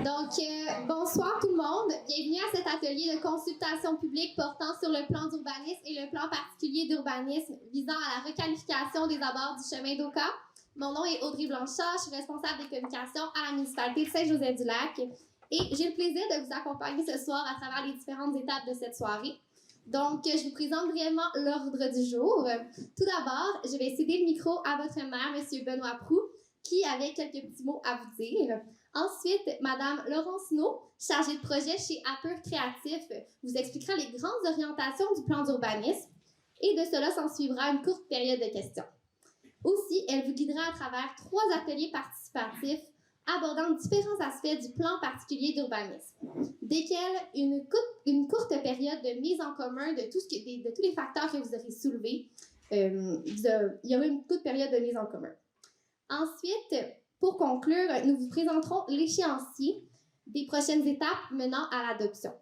Donc, bonsoir tout le monde. Bienvenue à cet atelier de consultation publique portant sur le plan d'urbanisme et le plan particulier d'urbanisme visant à la requalification des abords du chemin d'Oka. Mon nom est Audrey Blanchard, je suis responsable des communications à la municipalité de Saint-Joseph-du-Lac et j'ai le plaisir de vous accompagner ce soir à travers les différentes étapes de cette soirée. Donc, je vous présente brièvement l'ordre du jour. Tout d'abord, je vais céder le micro à votre maire, M. Benoît Proux, qui avait quelques petits mots à vous dire. Ensuite, Mme Laurence No, chargée de projet chez Apeur Créatif, vous expliquera les grandes orientations du plan d'urbanisme et de cela s'en suivra une courte période de questions. Aussi, elle vous guidera à travers 3 ateliers participatifs abordant différents aspects du plan particulier d'urbanisme, desquels une courte période de mise en commun de tous les facteurs que vous aurez soulevés. Il y aura une courte période de mise en commun. Ensuite, pour conclure, nous vous présenterons l'échéancier des prochaines étapes menant à l'adoption.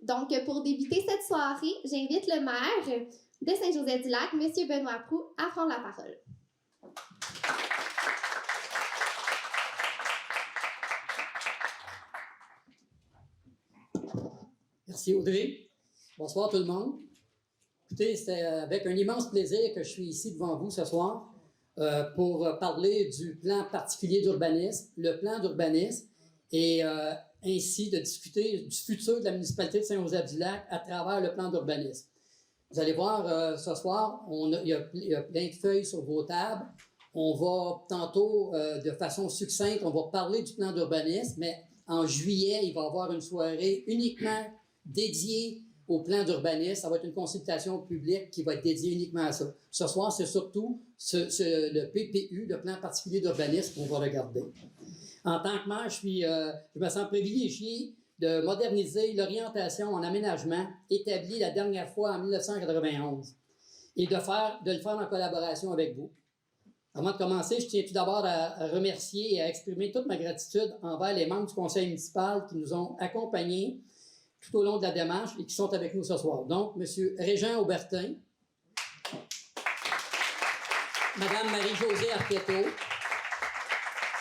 Donc, pour débuter cette soirée, j'invite le maire de Saint-Joseph-du-Lac, M. Benoît Proux, à prendre la parole. Merci Audrey. Bonsoir tout le monde. Écoutez, c'est avec un immense plaisir que je suis ici devant vous ce soir pour parler du plan particulier d'urbanisme, le plan d'urbanisme, et ainsi de discuter du futur de la municipalité de Saint-Joseph-du-Lac à travers le plan d'urbanisme. Vous allez voir ce soir, il y a plein de feuilles sur vos tables. On va tantôt, de façon succincte, on va parler du plan d'urbanisme, mais en juillet, il va y avoir une soirée uniquement dédiée au plan d'urbanisme. Ça va être une consultation publique qui va être dédiée uniquement à ça. Ce soir, c'est surtout le PPU, le plan particulier d'urbanisme, qu'on va regarder. En tant que maire, je me sens privilégié de moderniser l'orientation en aménagement établie la dernière fois en 1991 et de le faire en collaboration avec vous. Avant de commencer, je tiens tout d'abord à remercier et à exprimer toute ma gratitude envers les membres du conseil municipal qui nous ont accompagnés tout au long de la démarche et qui sont avec nous ce soir. Donc, M. Régent Aubertin, Mme Marie-Josée Arquetto,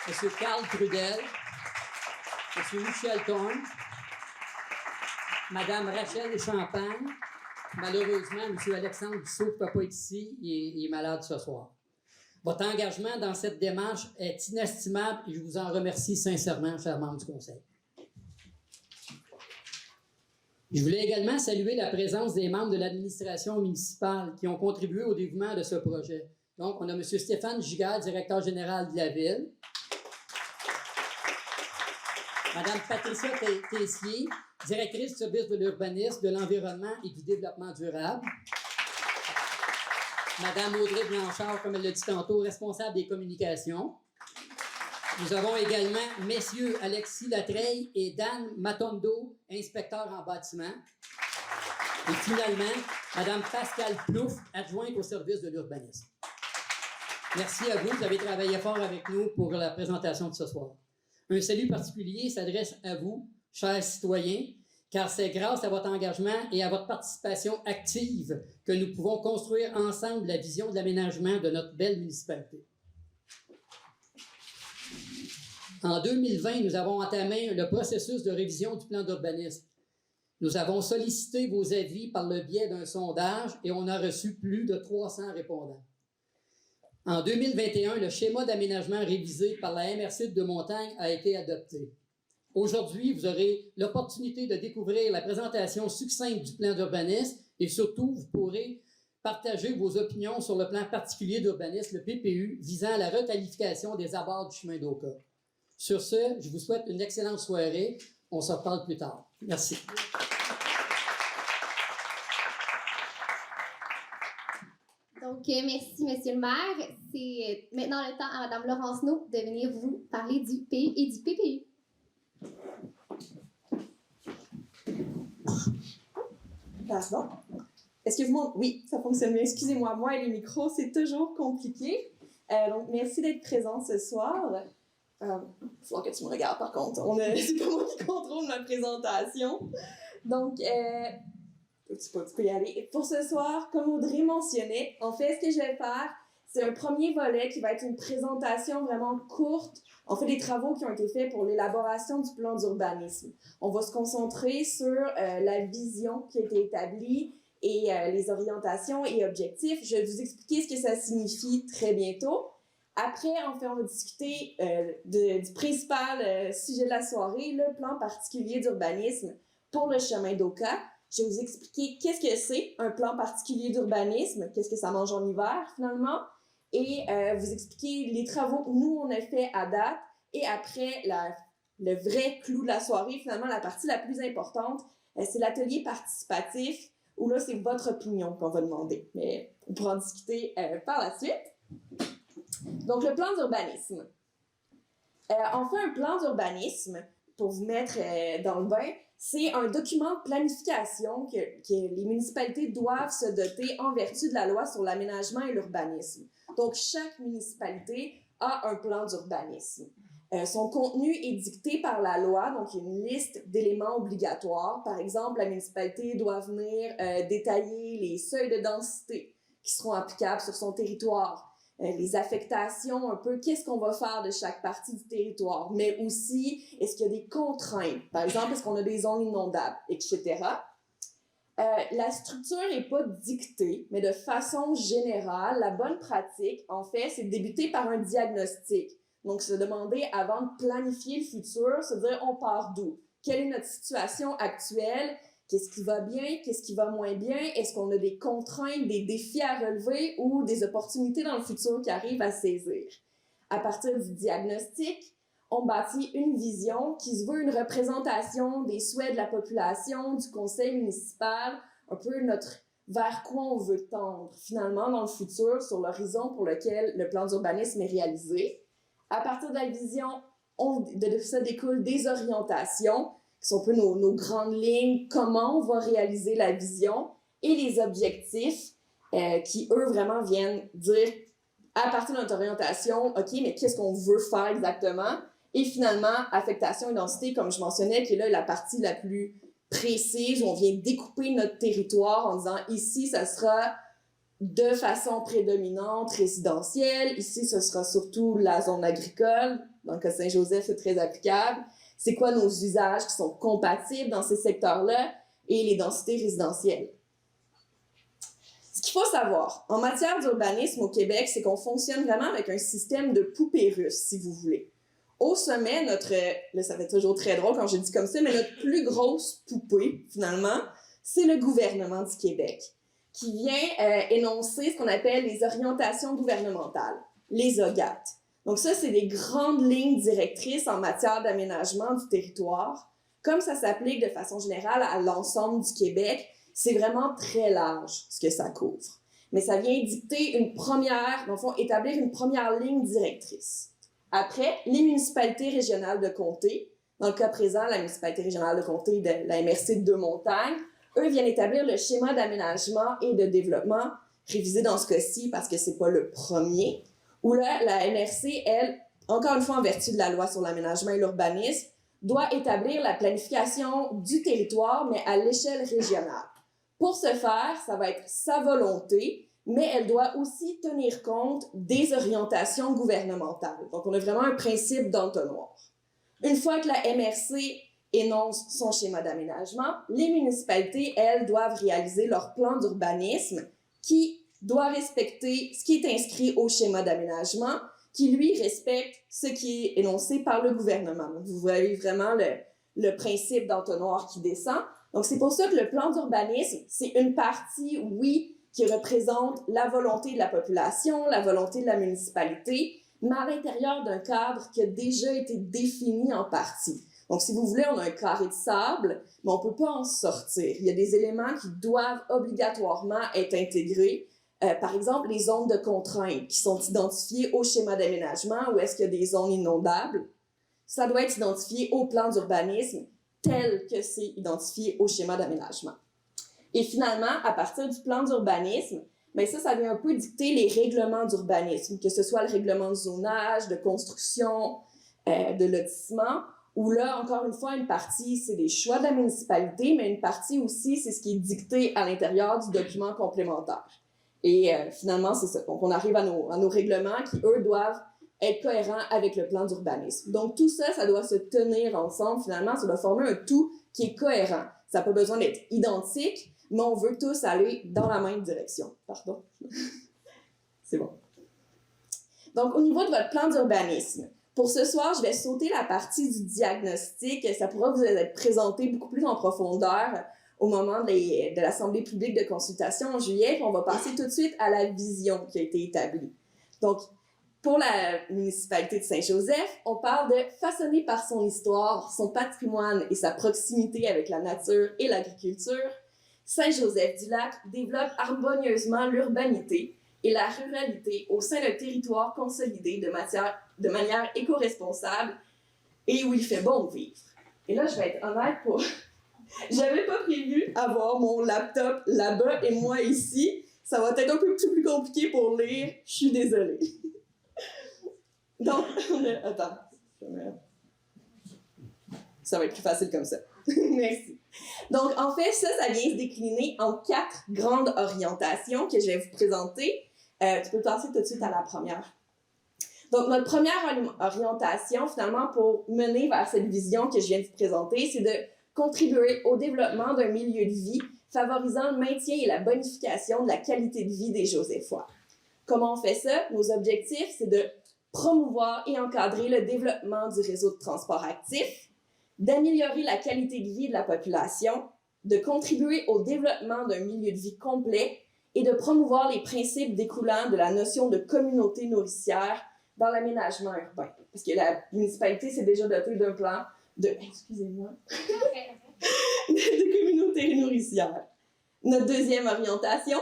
M. Carl Trudel, M. Michel Thorne, Mme Rachel Champagne. Malheureusement, M. Alexandre Dussault ne peut pas être ici, il est malade ce soir. Votre engagement dans cette démarche est inestimable et je vous en remercie sincèrement, chers membres du conseil. Je voulais également saluer la présence des membres de l'administration municipale qui ont contribué au développement de ce projet. Donc, on a M. Stéphane Giguère, directeur général de la Ville. Mme Patricia Tessier, directrice du service de l'urbanisme, de l'environnement et du développement durable. Mme Audrey Blanchard, comme elle l'a dit tantôt, responsable des communications. Nous avons également messieurs Alexis Latreille et Dan Matondo, inspecteurs en bâtiment. Et finalement, Mme Pascale Plouffe, adjointe au service de l'urbanisme. Merci à vous, vous avez travaillé fort avec nous pour la présentation de ce soir. Un salut particulier s'adresse à vous, chers citoyens, car c'est grâce à votre engagement et à votre participation active que nous pouvons construire ensemble la vision de l'aménagement de notre belle municipalité. En 2020, nous avons entamé le processus de révision du plan d'urbanisme. Nous avons sollicité vos avis par le biais d'un sondage et on a reçu plus de 300 répondants. En 2021, le schéma d'aménagement révisé par la MRC de Montagne a été adopté. Aujourd'hui, vous aurez l'opportunité de découvrir la présentation succincte du plan d'urbanisme et surtout, vous pourrez partager vos opinions sur le plan particulier d'urbanisme, le PPU, visant à la requalification des abords du chemin d'Oka. Sur ce, je vous souhaite une excellente soirée. On se reparle plus tard. Merci. Donc, merci, Monsieur le maire. C'est maintenant le temps à Mme Laurence No de venir vous parler du PU et du PPU. Pardon. Est-ce que vous m'entendez? Oui, ça fonctionne bien. Excusez-moi, moi et les micros, c'est toujours compliqué. Donc, merci d'être présent ce soir. Il va falloir que tu me regardes, par contre. C'est pas moi qui contrôle ma présentation. Donc, tu peux y aller. Pour ce soir, comme Audrey mentionnait, en fait, ce que je vais faire, c'est un premier volet qui va être une présentation vraiment courte. On fait des travaux qui ont été faits pour l'élaboration du plan d'urbanisme. On va se concentrer sur la vision qui a été établie et les orientations et objectifs. Je vais vous expliquer ce que ça signifie très bientôt. Après, on va discuter du principal sujet de la soirée, le plan particulier d'urbanisme pour le chemin d'Oka. Je vais vous expliquer qu'est-ce que c'est un plan particulier d'urbanisme, qu'est-ce que ça mange en hiver finalement, et vous expliquer les travaux que nous, on a fait à date. Et après, le vrai clou de la soirée, finalement, la partie la plus importante, c'est l'atelier participatif, où là, c'est votre opinion qu'on va demander. Mais on pourra en discuter par la suite. Donc, le plan d'urbanisme. On fait un plan d'urbanisme, pour vous mettre dans le bain, c'est un document de planification que les municipalités doivent se doter en vertu de la loi sur l'aménagement et l'urbanisme. Donc, chaque municipalité a un plan d'urbanisme. Son contenu est dicté par la loi, donc il y a une liste d'éléments obligatoires. Par exemple, la municipalité doit venir détailler les seuils de densité qui seront applicables sur son territoire, les affectations, un peu qu'est-ce qu'on va faire de chaque partie du territoire, mais aussi est-ce qu'il y a des contraintes, par exemple, est-ce qu'on a des zones inondables, etc. La structure n'est pas dictée, mais de façon générale, la bonne pratique, en fait, c'est de débuter par un diagnostic. Donc, se demander avant de planifier le futur, se dire on part d'où? Quelle est notre situation actuelle? Qu'est-ce qui va bien? Qu'est-ce qui va moins bien? Est-ce qu'on a des contraintes, des défis à relever ou des opportunités dans le futur qui arrivent à saisir? À partir du diagnostic, on bâtit une vision qui se veut une représentation des souhaits de la population, du conseil municipal, un peu vers quoi on veut tendre finalement dans le futur sur l'horizon pour lequel le plan d'urbanisme est réalisé. À partir de la vision, de ça découlent des orientations, qui sont un peu nos grandes lignes, comment on va réaliser la vision, et les objectifs qui, eux, vraiment viennent dire, à partir de notre orientation, OK, mais qu'est-ce qu'on veut faire exactement? Et finalement, affectation et densité, comme je mentionnais, qui est là la partie la plus précise, où on vient découper notre territoire en disant, ici, ça sera de façon prédominante résidentielle. Ici, ce sera surtout la zone agricole. Dans le cas de Saint-Joseph, c'est très applicable. C'est quoi nos usages qui sont compatibles dans ces secteurs-là et les densités résidentielles. Ce qu'il faut savoir, en matière d'urbanisme au Québec, c'est qu'on fonctionne vraiment avec un système de poupée russe, si vous voulez. Au sommet, là, ça fait toujours très drôle quand je dis comme ça, mais notre plus grosse poupée, finalement, c'est le gouvernement du Québec, qui vient énoncer ce qu'on appelle les orientations gouvernementales, les OGAT. Donc ça, c'est des grandes lignes directrices en matière d'aménagement du territoire. Comme ça s'applique de façon générale à l'ensemble du Québec, c'est vraiment très large ce que ça couvre. Mais ça vient dicter dans le fond, établir une première ligne directrice. Après, les municipalités régionales de comté, dans le cas présent, la municipalité régionale de comté de la MRC de Deux-Montagnes, eux viennent établir le schéma d'aménagement et de développement, révisé dans ce cas-ci parce que c'est pas le premier, où là, la MRC, elle, encore une fois en vertu de la loi sur l'aménagement et l'urbanisme, doit établir la planification du territoire, mais à l'échelle régionale. Pour ce faire, ça va être sa volonté, mais elle doit aussi tenir compte des orientations gouvernementales. Donc, on a vraiment un principe d'entonnoir. Une fois que la MRC énonce son schéma d'aménagement, les municipalités, elles, doivent réaliser leur plan d'urbanisme qui doit respecter ce qui est inscrit au schéma d'aménagement, qui, lui, respecte ce qui est énoncé par le gouvernement. Donc, vous voyez vraiment le principe d'entonnoir qui descend. Donc, c'est pour ça que le plan d'urbanisme, c'est une partie, oui, qui représente la volonté de la population, la volonté de la municipalité, mais à l'intérieur d'un cadre qui a déjà été défini en partie. Donc, si vous voulez, on a un carré de sable, mais on ne peut pas en sortir. Il y a des éléments qui doivent obligatoirement être intégrés. Par exemple, les zones de contrainte qui sont identifiées au schéma d'aménagement, où est-ce qu'il y a des zones inondables. Ça doit être identifié au plan d'urbanisme tel que c'est identifié au schéma d'aménagement. Et finalement, à partir du plan d'urbanisme, bien ça vient un peu dicter les règlements d'urbanisme, que ce soit le règlement de zonage, de construction, de lotissement, où là, encore une fois, une partie, c'est des choix de la municipalité, mais une partie aussi, c'est ce qui est dicté à l'intérieur du document complémentaire. Et finalement, c'est ça. Donc, on arrive à nos règlements qui, eux, doivent être cohérents avec le plan d'urbanisme. Donc, tout ça, ça doit se tenir ensemble. Finalement, ça doit former un tout qui est cohérent. Ça n'a pas besoin d'être identique, mais on veut tous aller dans la même direction. Pardon. C'est bon. Donc, au niveau de votre plan d'urbanisme, pour ce soir, je vais sauter la partie du diagnostic. Ça pourra vous être présenté beaucoup plus en profondeur au moment de l'Assemblée publique de consultation en juillet. Puis on va passer tout de suite à la vision qui a été établie. Donc, pour la municipalité de Saint-Joseph, on parle de façonner par son histoire, son patrimoine et sa proximité avec la nature et l'agriculture. Saint-Joseph-du-Lac développe harmonieusement l'urbanité et la ruralité au sein d'un territoire consolidé de manière éco-responsable et où il fait bon vivre. Et là, je vais être honnête pour... J'avais pas prévu avoir mon laptop là-bas et moi ici. Ça va être un peu plus compliqué pour lire. Je suis désolée. Donc, attends. Ça va être plus facile comme ça. Merci. Donc, en fait, ça vient se décliner en 4 grandes orientations que je vais vous présenter. Tu peux passer tout de suite à la première. Donc, notre première orientation, finalement, pour mener vers cette vision que je viens de vous présenter, c'est de contribuer au développement d'un milieu de vie favorisant le maintien et la bonification de la qualité de vie des Joséphois. Comment on fait ça? Nos objectifs, c'est de promouvoir et encadrer le développement du réseau de transport actif, d'améliorer la qualité de vie de la population, de contribuer au développement d'un milieu de vie complet et de promouvoir les principes découlant de la notion de communauté nourricière dans l'aménagement urbain. Parce que la municipalité s'est déjà dotée d'un plan de communauté nourricière. Notre deuxième orientation,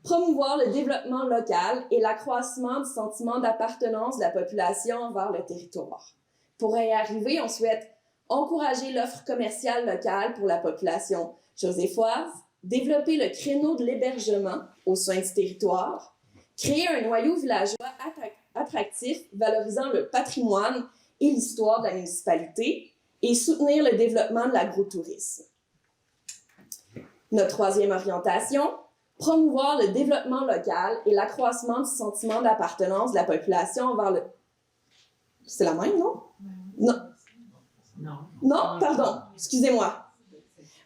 promouvoir le développement local et l'accroissement du sentiment d'appartenance de la population envers le territoire. Pour y arriver, on souhaite encourager l'offre commerciale locale pour la population joséphoise, développer le créneau de l'hébergement au sein du territoire, créer un noyau villageois attractif valorisant le patrimoine et l'histoire de la municipalité et soutenir le développement de l'agrotourisme. Notre troisième orientation, promouvoir le développement local et l'accroissement du sentiment d'appartenance de la population envers le... C'est la même, non? Non. Non, pardon, excusez-moi.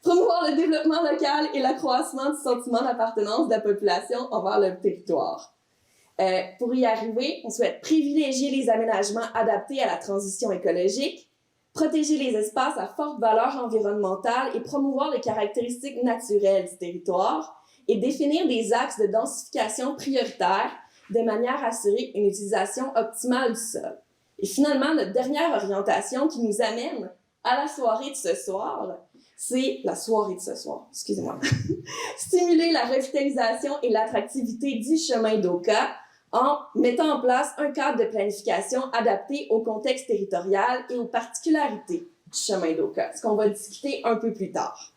Promouvoir le développement local et l'accroissement du sentiment d'appartenance de la population envers le territoire. Pour y arriver, on souhaite privilégier les aménagements adaptés à la transition écologique, protéger les espaces à forte valeur environnementale et promouvoir les caractéristiques naturelles du territoire et définir des axes de densification prioritaires de manière à assurer une utilisation optimale du sol. Et finalement, notre dernière orientation qui nous amène à la soirée de ce soir, c'est la soirée de ce soir, excusez-moi. Stimuler la revitalisation et l'attractivité du chemin d'Oka en mettant en place un cadre de planification adapté au contexte territorial et aux particularités du chemin d'Oka, ce qu'on va discuter un peu plus tard.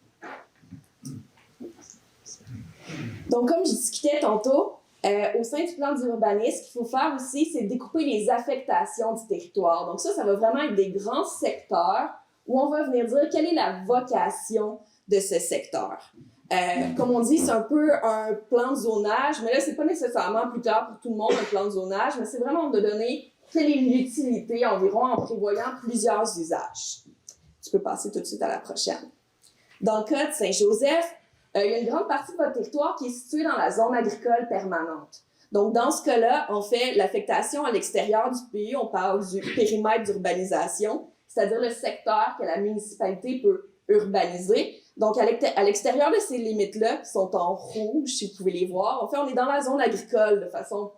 Donc, comme je discutais tantôt, au sein du plan d'urbanisme, ce qu'il faut faire aussi, c'est découper les affectations du territoire. Donc ça va vraiment être des grands secteurs où on va venir dire quelle est la vocation de ce secteur. Comme on dit, c'est un peu un plan de zonage, mais là, c'est pas nécessairement plus tard pour tout le monde un plan de zonage, mais c'est vraiment de donner quelle est l'utilité environ en prévoyant plusieurs usages. Tu peux passer tout de suite à la prochaine. Dans le cas de Saint-Joseph, il y a une grande partie de votre territoire qui est située dans la zone agricole permanente. Donc, dans ce cas-là, on fait l'affectation à l'extérieur du pays, on parle du périmètre d'urbanisation, c'est-à-dire le secteur que la municipalité peut urbaniser. Donc, à l'extérieur de ces limites-là, qui sont en rouge, si vous pouvez les voir, en fait, on est dans la zone agricole de façon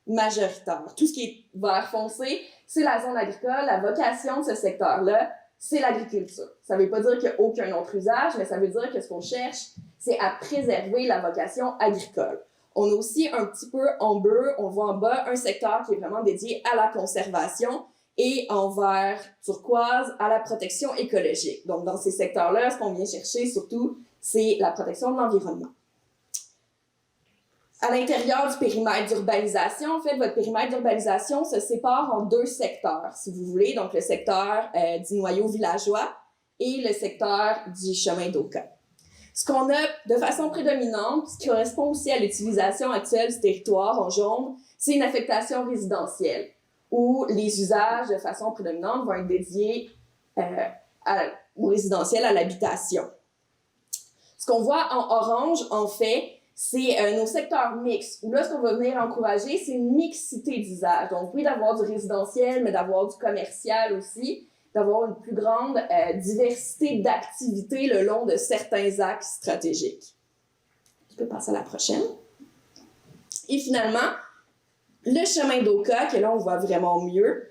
majoritaire. Tout ce qui est vert foncé, c'est la zone agricole. La vocation de ce secteur-là, c'est l'agriculture. Ça ne veut pas dire qu'il n'y a aucun autre usage, mais ça veut dire que ce qu'on cherche, c'est à préserver la vocation agricole. On a aussi un petit peu en bleu, on voit en bas un secteur qui est vraiment dédié à la conservation et en vert turquoise à la protection écologique. Donc, dans ces secteurs-là, ce qu'on vient chercher surtout, c'est la protection de l'environnement. À l'intérieur du périmètre d'urbanisation, en fait, votre périmètre d'urbanisation se sépare en 2 secteurs, si vous voulez. Donc, le secteur du noyau villageois et le secteur du chemin d'Oka. Ce qu'on a de façon prédominante, ce qui correspond aussi à l'utilisation actuelle du territoire en jaune, c'est une affectation résidentielle, où les usages de façon prédominante vont être dédiés au résidentiel, à l'habitation. Ce qu'on voit en orange, en fait, c'est nos secteurs mixtes, où là, ce qu'on va venir encourager, c'est une mixité d'usages. Donc, oui, d'avoir du résidentiel, mais d'avoir du commercial aussi, d'avoir une plus grande diversité d'activités le long de certains axes stratégiques. Je peux passer à la prochaine. Et finalement, le chemin d'Oka, que là, on voit vraiment mieux,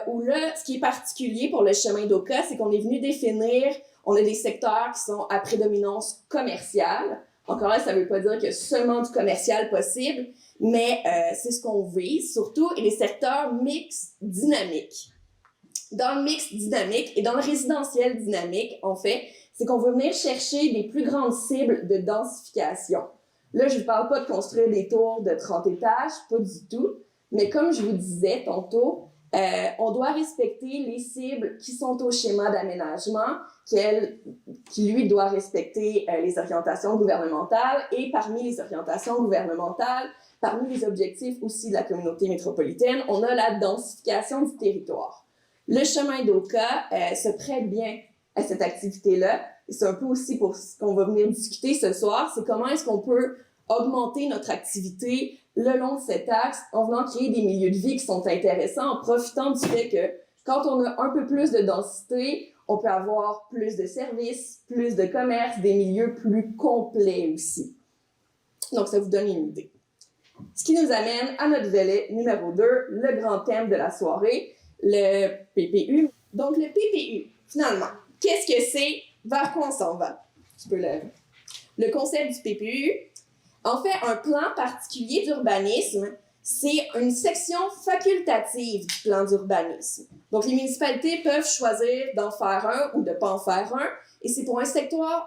où là, ce qui est particulier pour le chemin d'Oka, c'est qu'on est venu définir, on a des secteurs qui sont à prédominance commerciale. Encore là, ça ne veut pas dire qu'il y a seulement du commercial possible, mais c'est ce qu'on vise, surtout, et les secteurs mixtes dynamiques. Dans le mix dynamique et dans le résidentiel dynamique, en fait, c'est qu'on veut venir chercher des plus grandes cibles de densification. Là, je ne vous parle pas de construire des tours de 30 étages, pas du tout, mais comme je vous disais tantôt, on doit respecter les cibles qui sont au schéma d'aménagement, qui lui doit respecter les orientations gouvernementales, et parmi les orientations gouvernementales, parmi les objectifs aussi de la communauté métropolitaine, on a la densification du territoire. Le chemin d'Oka se prête bien à cette activité-là. Et c'est un peu aussi pour ce qu'on va venir discuter ce soir, c'est comment est-ce qu'on peut augmenter notre activité le long de cet axe en venant créer des milieux de vie qui sont intéressants, en profitant du fait que quand on a un peu plus de densité, on peut avoir plus de services, plus de commerce, des milieux plus complets aussi. Donc, ça vous donne une idée. Ce qui nous amène à notre volet numéro 2, le grand thème de la soirée, le PPU. Donc, le PPU, finalement, qu'est-ce que c'est? Vers quoi on s'en va? Tu peux le concept du PPU. En fait, un plan particulier d'urbanisme, c'est une section facultative du plan d'urbanisme. Donc, les municipalités peuvent choisir d'en faire un ou de ne pas en faire un, et c'est pour un secteur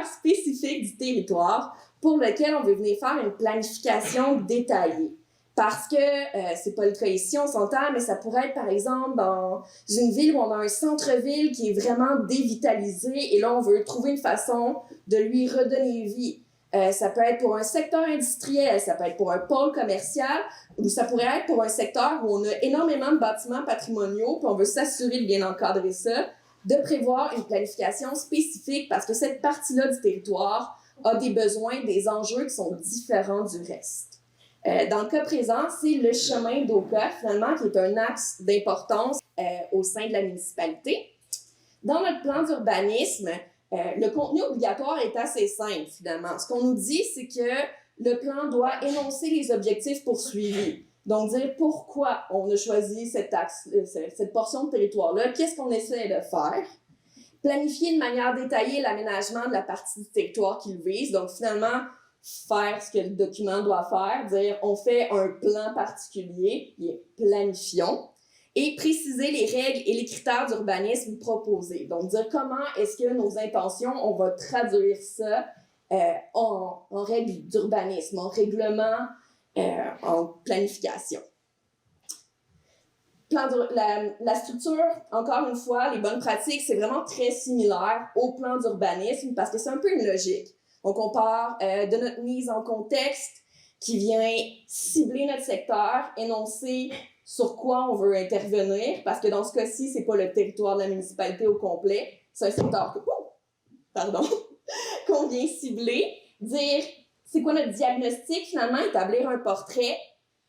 spécifique du territoire pour lequel on veut venir faire une planification détaillée. Parce que c'est pas le cas ici, on s'entend, mais ça pourrait être, par exemple, dans une ville où on a un centre-ville qui est vraiment dévitalisé, et là, on veut trouver une façon de lui redonner vie. Ça peut être pour un secteur industriel, ça peut être pour un pôle commercial, ou ça pourrait être pour un secteur où on a énormément de bâtiments patrimoniaux, puis on veut s'assurer de bien encadrer ça, de prévoir une planification spécifique, parce que cette partie-là du territoire a des besoins, des enjeux qui sont différents du reste. Dans le cas présent, c'est le chemin d'Oka, finalement, qui est un axe d'importance au sein de la municipalité. Dans notre plan d'urbanisme, le contenu obligatoire est assez simple, finalement. Ce qu'on nous dit, c'est que le plan doit énoncer les objectifs poursuivis. Donc, dire pourquoi on a choisi cet axe, cette portion de territoire-là, qu'est-ce qu'on essaie de faire. Planifier de manière détaillée l'aménagement de la partie du territoire qu'il vise. Donc, finalement, faire ce que le document doit faire, dire on fait un plan particulier, planifions, et préciser les règles et les critères d'urbanisme proposés. Donc, dire comment est-ce que nos intentions, on va traduire ça en règles d'urbanisme, en règlement, en planification. La structure, encore une fois, les bonnes pratiques, c'est vraiment très similaire au plan d'urbanisme parce que c'est un peu une logique. Donc, on part de notre mise en contexte qui vient cibler notre secteur, énoncer sur quoi on veut intervenir, parce que dans ce cas-ci, c'est pas le territoire de la municipalité au complet, c'est un secteur qu'on vient cibler, dire c'est quoi notre diagnostic, finalement, établir un portrait,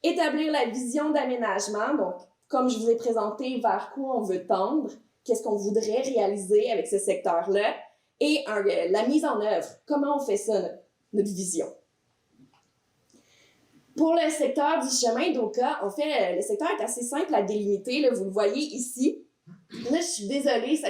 établir la vision d'aménagement, donc comme je vous ai présenté, vers quoi on veut tendre, qu'est-ce qu'on voudrait réaliser avec ce secteur-là, et la mise en œuvre, comment on fait ça, notre vision. Pour le secteur du chemin d'Oka, en fait, le secteur est assez simple à délimiter, là, vous le voyez ici. Là, je suis désolée,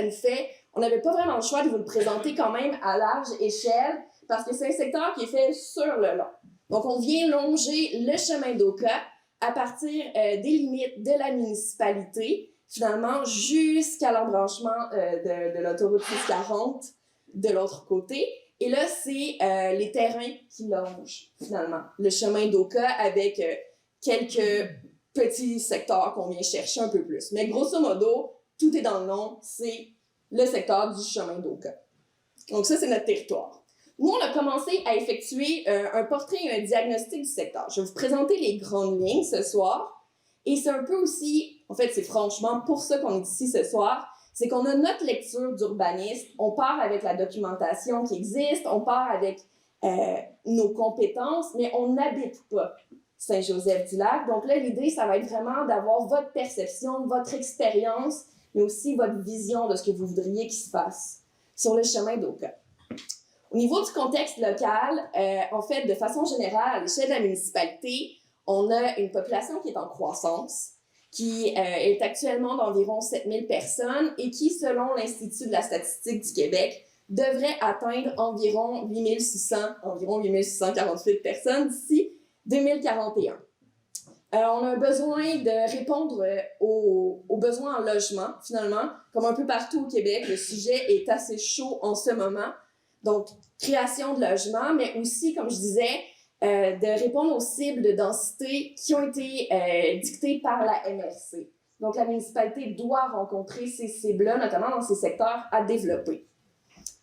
on n'avait pas vraiment le choix de vous le présenter quand même à large échelle, parce que c'est un secteur qui est fait sur le long. Donc, on vient longer le chemin d'Oka à partir des limites de la municipalité, finalement, jusqu'à l'embranchement de l'autoroute 640 de l'autre côté. Et là, c'est les terrains qui longent, finalement, le chemin d'Oka avec quelques petits secteurs qu'on vient chercher un peu plus. Mais grosso modo, tout est dans le nom, c'est le secteur du chemin d'Oka. Donc ça, c'est notre territoire. Nous, on a commencé à effectuer un portrait et un diagnostic du secteur. Je vais vous présenter les grandes lignes ce soir. Et c'est un peu aussi, en fait, c'est franchement pour ça qu'on est ici ce soir, c'est qu'on a notre lecture d'urbaniste, on part avec la documentation qui existe, on part avec nos compétences, mais on n'habite pas Saint-Joseph-du-Lac. Donc là, l'idée, ça va être vraiment d'avoir votre perception, votre expérience, mais aussi votre vision de ce que vous voudriez qu'il se passe sur le chemin d'Oka. Au niveau du contexte local, en fait, de façon générale, à l'échelle de la municipalité, on a une population qui est en croissance, qui est actuellement d'environ 7000 personnes et qui, selon l'Institut de la statistique du Québec, devrait atteindre environ 8648 personnes d'ici 2041. On a un besoin de répondre aux besoins en logement, finalement. Comme un peu partout au Québec, le sujet est assez chaud en ce moment. Donc, création de logements, mais aussi, comme je disais, de répondre aux cibles de densité qui ont été dictées par la MRC. Donc, la municipalité doit rencontrer ces cibles-là, notamment dans ces secteurs à développer.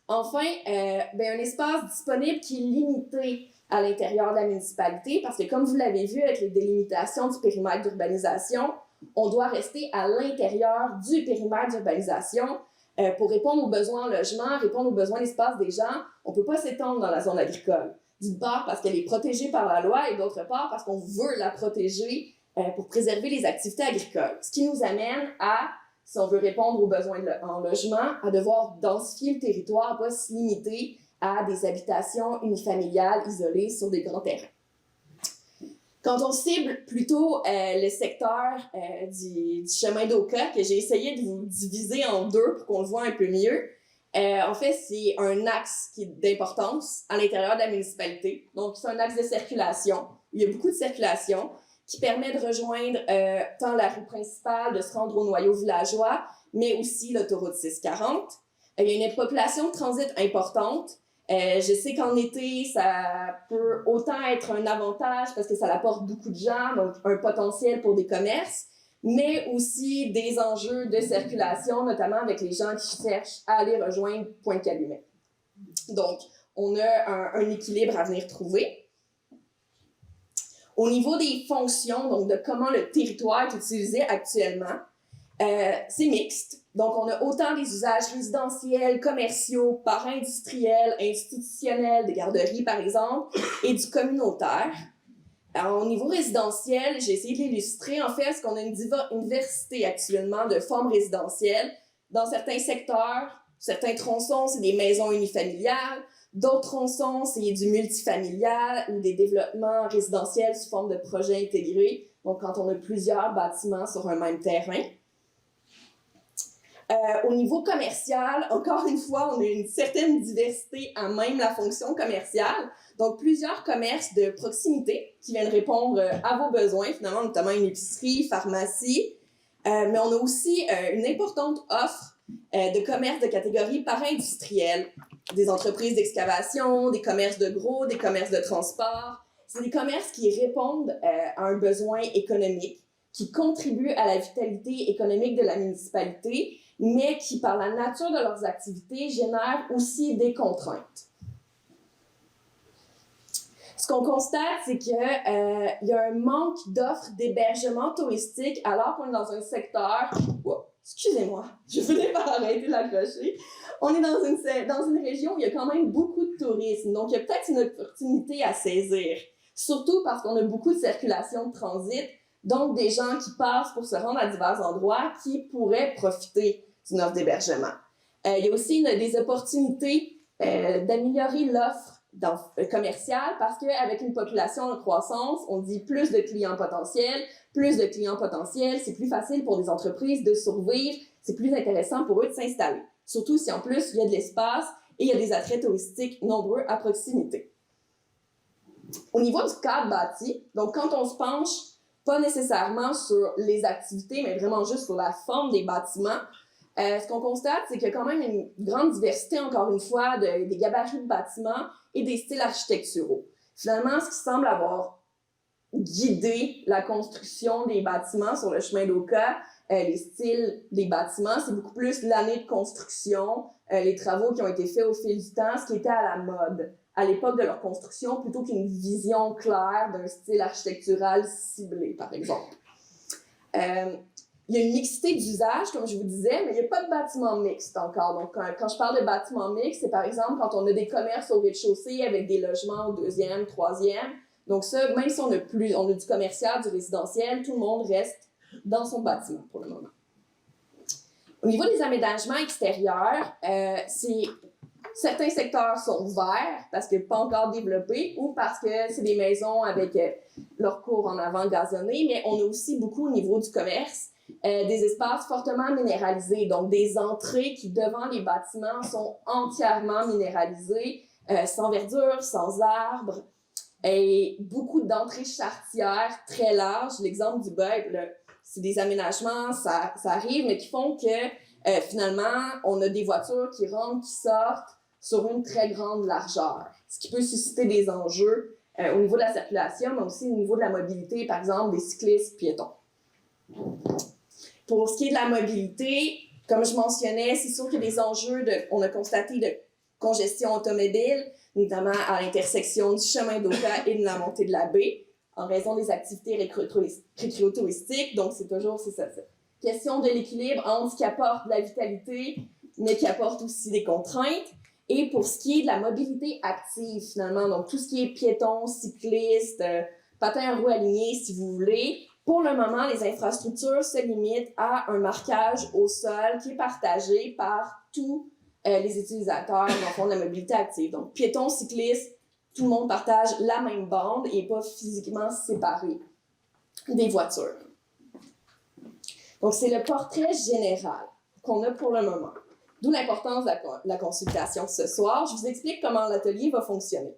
Enfin, un espace disponible qui est limité à l'intérieur de la municipalité, parce que comme vous l'avez vu avec les délimitations du périmètre d'urbanisation, on doit rester à l'intérieur du périmètre d'urbanisation pour répondre aux besoins en logement, répondre aux besoins d'espace des gens. On ne peut pas s'étendre dans la zone agricole. D'une part parce qu'elle est protégée par la loi et d'autre part parce qu'on veut la protéger pour préserver les activités agricoles. Ce qui nous amène à, si on veut répondre aux besoins en logement, à devoir densifier le territoire, pas se limiter à des habitations unifamiliales isolées sur des grands terrains. Quand on cible plutôt le secteur du chemin d'Oka, que j'ai essayé de vous diviser en deux pour qu'on le voit un peu mieux, en fait, c'est un axe qui est d'importance à l'intérieur de la municipalité. Donc, c'est un axe de circulation. Il y a beaucoup de circulation qui permet de rejoindre tant la rue principale, de se rendre au noyau villageois, mais aussi l'autoroute 640. Il y a une population de transit importante. Je sais qu'en été, ça peut autant être un avantage parce que ça apporte beaucoup de gens, donc un potentiel pour des commerces, mais aussi des enjeux de circulation, notamment avec les gens qui cherchent à aller rejoindre Pointe-Calumet. Donc, on a un équilibre à venir trouver. Au niveau des fonctions, donc de comment le territoire est utilisé actuellement, c'est mixte. Donc, on a autant des usages résidentiels, commerciaux, par-industriels, institutionnels, des garderies, par exemple, et du communautaire. Alors, au niveau résidentiel, j'ai essayé de l'illustrer, en fait, parce qu'on a une diversité actuellement de formes résidentielles. Dans certains secteurs, certains tronçons, c'est des maisons unifamiliales. D'autres tronçons, c'est du multifamilial ou des développements résidentiels sous forme de projets intégrés. Donc, quand on a plusieurs bâtiments sur un même terrain. Au niveau commercial, encore une fois, on a une certaine diversité à même la fonction commerciale. Donc, plusieurs commerces de proximité qui viennent répondre à vos besoins, finalement, notamment une épicerie, pharmacie. Mais on a aussi une importante offre de commerces de catégorie para-industrielle, des entreprises d'excavation, des commerces de gros, des commerces de transport. C'est des commerces qui répondent à un besoin économique, qui contribuent à la vitalité économique de la municipalité, mais qui, par la nature de leurs activités, génèrent aussi des contraintes. Ce qu'on constate, c'est qu'il y a un manque d'offres d'hébergement touristique alors qu'on est dans un secteur... Oh, excusez-moi, je voulais pas arrêter de l'accrocher. On est dans une région où il y a quand même beaucoup de tourisme, donc il y a peut-être une opportunité à saisir, surtout parce qu'on a beaucoup de circulation de transit, donc des gens qui passent pour se rendre à divers endroits qui pourraient profiter d'une offre d'hébergement. Il y a aussi des opportunités d'améliorer l'offre commerciale parce qu'avec une population en croissance, on dit plus de clients potentiels. Plus de clients potentiels, c'est plus facile pour des entreprises de survivre, c'est plus intéressant pour eux de s'installer. Surtout si en plus il y a de l'espace et il y a des attraits touristiques nombreux à proximité. Au niveau du cadre bâti, donc quand on se penche pas nécessairement sur les activités, mais vraiment juste sur la forme des bâtiments, ce qu'on constate, c'est qu'il y a quand même une grande diversité, encore une fois, des gabarits de bâtiments et des styles architecturaux. Finalement, ce qui semble avoir guidé la construction des bâtiments sur le chemin d'Oka, les styles des bâtiments, c'est beaucoup plus l'année de construction, les travaux qui ont été faits au fil du temps, ce qui était à la mode à l'époque de leur construction, plutôt qu'une vision claire d'un style architectural ciblé, par exemple. Il y a une mixité d'usages, comme je vous disais, mais il n'y a pas de bâtiment mixte encore. Donc, quand je parle de bâtiment mixte, c'est par exemple quand on a des commerces au rez-de-chaussée avec des logements au deuxième, troisième. Donc ça, même si on a du commercial, du résidentiel, tout le monde reste dans son bâtiment pour le moment. Au niveau des aménagements extérieurs, certains secteurs sont verts parce que pas encore développés ou parce que c'est des maisons avec leur cour en avant gazonnée, mais on a aussi beaucoup au niveau du commerce des espaces fortement minéralisés, donc des entrées qui devant les bâtiments sont entièrement minéralisées, sans verdure, sans arbres, et beaucoup d'entrées charretières très larges. L'exemple du bas, c'est des aménagements, ça arrive, mais qui font que finalement, on a des voitures qui rentrent, qui sortent sur une très grande largeur, ce qui peut susciter des enjeux au niveau de la circulation, mais aussi au niveau de la mobilité, par exemple, des cyclistes piétons. Pour ce qui est de la mobilité, comme je mentionnais, c'est sûr qu'il y a des enjeux, on a constaté de congestion automobile, notamment à l'intersection du chemin d'Oka et de la montée de la baie, en raison des activités récréotouristiques. Donc, c'est ça. Question de l'équilibre entre ce qui apporte de la vitalité, mais qui apporte aussi des contraintes. Et pour ce qui est de la mobilité active, finalement, donc tout ce qui est piétons, cyclistes, patins à roues alignées, si vous voulez, pour le moment, les infrastructures se limitent à un marquage au sol qui est partagé par tous les utilisateurs dans le fond de la mobilité active. Donc, piétons, cyclistes, tout le monde partage la même bande et n'est pas physiquement séparé des voitures. Donc, c'est le portrait général qu'on a pour le moment. D'où l'importance de la consultation ce soir. Je vous explique comment l'atelier va fonctionner.